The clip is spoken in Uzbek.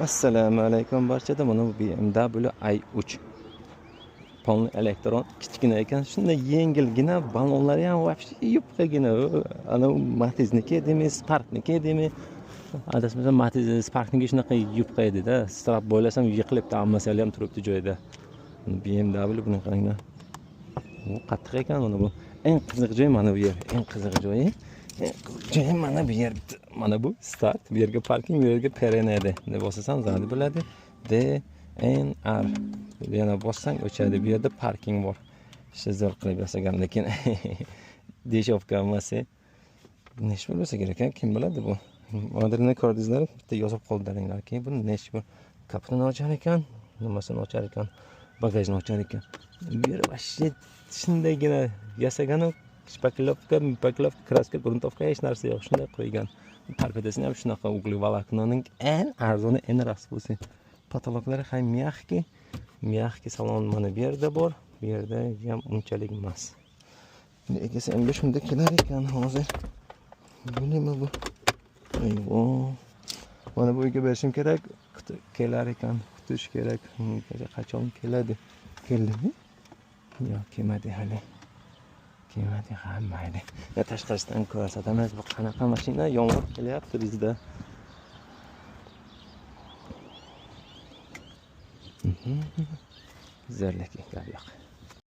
Assalomu alaykum barchada. Mana bu BMW i3 polni elektron kichkina ekan. Shunday yengilgina, ballonlari ham вообще yupqagina. Ana Matiz'niki edimi, Spark'niki edimi? Adashmasam Matiz Spark'niki shunaqa yupqa edi-da. Strap bo'ylasam yiqilibdi, hammasi ham turibdi joyida. BMW buni qaranglar. Bu qattiq ekan mana bu. Eng qiziq joyi mana bu yer. Eng qiziq joyi mana bu yer. Mana bu start, bu yerga parking, bu yerga perenede. Deb bosasam zadi bo'ladi. DNR. Yana bossang o'chadi. Bu yerda parking bor. Shizor qilib yasagan, lekin deshovka emas-e. Nesh bo'lsa kerak, kim biladi bu? Modelini ko'rdingizlar, bitta yozib qoldiringlar. Keyin buni nesh bu kapitani ochar ekan, nimasini ochar ekan, bagajni ochar ekan. Bu yer вообще shundaygina yasagan, shpakilovka, kraska, gruntovka hech narsa yo'q, shunday qo'ygan. Parpedasini ham shunaqa uglevoloknoning eng arzoni, eng raspusi. Patologlari ham mягкий salon mana bu yerda bor, bu yerda ham unchalik emas. Egasi ham shunda kelar ekan hozir. Bu nima bu? Ayvo. Mana bu uyga berishim kerak, kelar ekan, kutish kerak. Qachon keladi? Keldimi? Yo'q, kelmadi hali. Kelmadi ham mayli. Tashqarisidan ko'rsatamiz, bu qanaqa mashina yomg'ir kelyapti bizda. Zo'rlik gap yo'q.